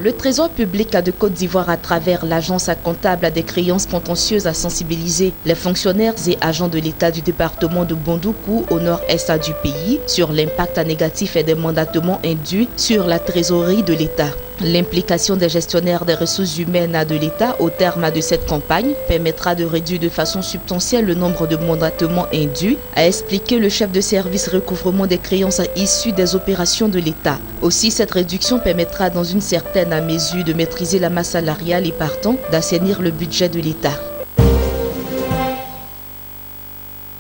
Le Trésor public de Côte d'Ivoire, à travers l'agence comptable des créances contentieuses, a sensibilisé les fonctionnaires et agents de l'État du département de Bondoukou au nord-est du pays sur l'impact négatif et des mandatements induits sur la trésorerie de l'État. L'implication des gestionnaires des ressources humaines de l'État au terme de cette campagne permettra de réduire de façon substantielle le nombre de mandatements induits, a expliqué le chef de service recouvrement des créances issues des opérations de l'État. Aussi, cette réduction permettra dans une certaine mesure de maîtriser la masse salariale et partant d'assainir le budget de l'État.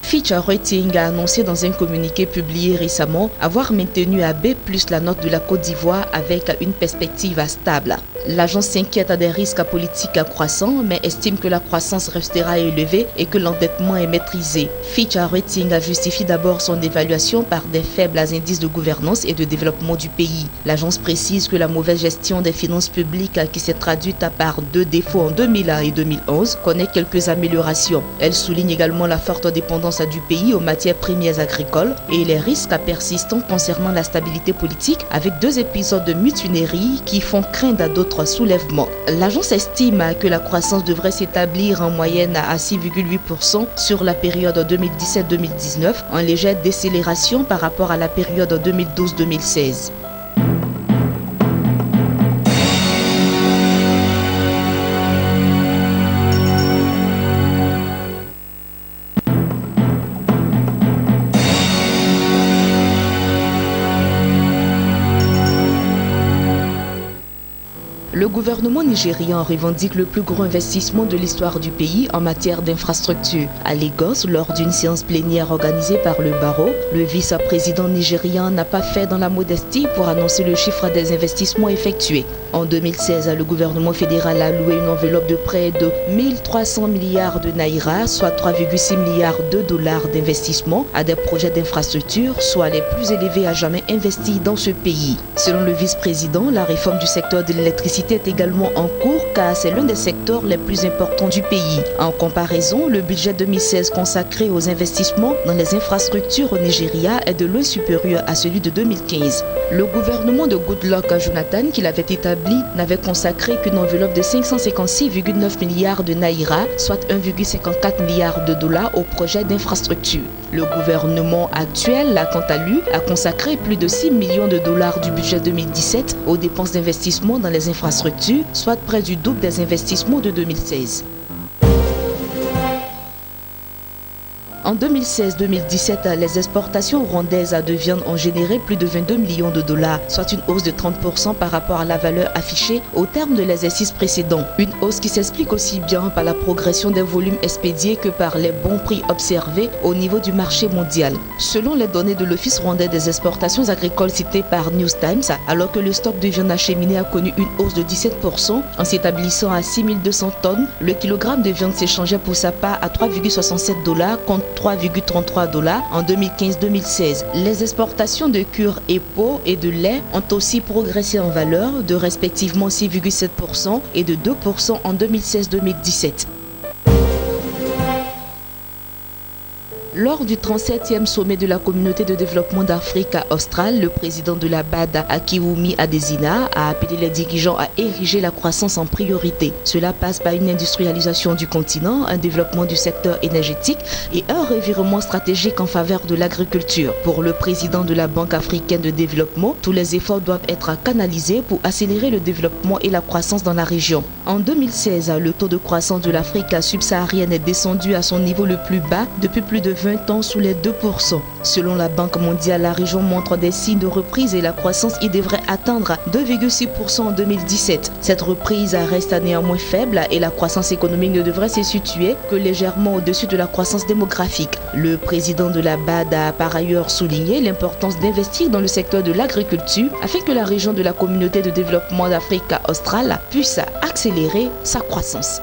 Fitch Ratings a annoncé dans un communiqué publié récemment avoir maintenu à B+ la note de la Côte d'Ivoire avec une perspective stable. L'agence s'inquiète des risques politiques croissants, mais estime que la croissance restera élevée et que l'endettement est maîtrisé. Fitch Ratings justifie d'abord son évaluation par des faibles indices de gouvernance et de développement du pays. L'agence précise que la mauvaise gestion des finances publiques, qui s'est traduite par 2 défauts en 2001 et 2011, connaît quelques améliorations. Elle souligne également la forte dépendance du pays aux matières premières agricoles et les risques persistants concernant la stabilité politique, avec 2 épisodes de mutinerie qui font craindre d'autres soulèvements. L'agence estime que la croissance devrait s'établir en moyenne à 6,8% sur la période 2017-2019, en légère décélération par rapport à la période 2012-2016. Le gouvernement nigérian revendique le plus gros investissement de l'histoire du pays en matière d'infrastructure. À Lagos, lors d'une séance plénière organisée par le barreau, le vice-président nigérian n'a pas fait dans la modestie pour annoncer le chiffre des investissements effectués. En 2016, le gouvernement fédéral a alloué une enveloppe de près de 1300 milliards de naira, soit 3,6 milliards de dollars d'investissement à des projets d'infrastructure, soit les plus élevés à jamais investis dans ce pays. Selon le vice-président, la réforme du secteur de l'électricité est également en cours car c'est l'un des secteurs les plus importants du pays. En comparaison, le budget 2016 consacré aux investissements dans les infrastructures au Nigeria est de loin supérieur à celui de 2015. Le gouvernement de Goodluck Jonathan, qui l'avait établi, n'avait consacré qu'une enveloppe de 556,9 milliards de naira, soit 1,54 milliard de dollars au projet d'infrastructure. Le gouvernement actuel, quant à lui, a consacré plus de 6 millions de dollars du budget 2017 aux dépenses d'investissement dans les infrastructures, soit près du double des investissements de 2016. En 2016-2017, les exportations rwandaises de viande ont généré plus de 22 millions de dollars, soit une hausse de 30% par rapport à la valeur affichée au terme de l'exercice précédent. Une hausse qui s'explique aussi bien par la progression des volumes expédiés que par les bons prix observés au niveau du marché mondial. Selon les données de l'Office rwandais des exportations agricoles citées par News Times, alors que le stock de viande acheminée a connu une hausse de 17% en s'établissant à 6200 tonnes, le kilogramme de viande s'échangeait pour sa part à 3,67 dollars contre 3,33 dollars en 2015-2016. Les exportations de cure et peau et de lait ont aussi progressé en valeur de respectivement 6,7% et de 2% en 2016-2017. Lors du 37e sommet de la communauté de développement d'Afrique australe, le président de la BAD, Akiwumi Adesina, a appelé les dirigeants à ériger la croissance en priorité. Cela passe par une industrialisation du continent, un développement du secteur énergétique et un revirement stratégique en faveur de l'agriculture. Pour le président de la Banque africaine de développement, tous les efforts doivent être canalisés pour accélérer le développement et la croissance dans la région. En 2016, le taux de croissance de l'Afrique subsaharienne est descendu à son niveau le plus bas depuis plus de 20 ans, sous les 2%. Selon la Banque mondiale, la région montre des signes de reprise et la croissance y devrait atteindre 2,6% en 2017. Cette reprise reste néanmoins faible et la croissance économique ne devrait se situer que légèrement au-dessus de la croissance démographique. Le président de la BAD a par ailleurs souligné l'importance d'investir dans le secteur de l'agriculture afin que la région de la communauté de développement d'Afrique australe puisse accélérer sa croissance.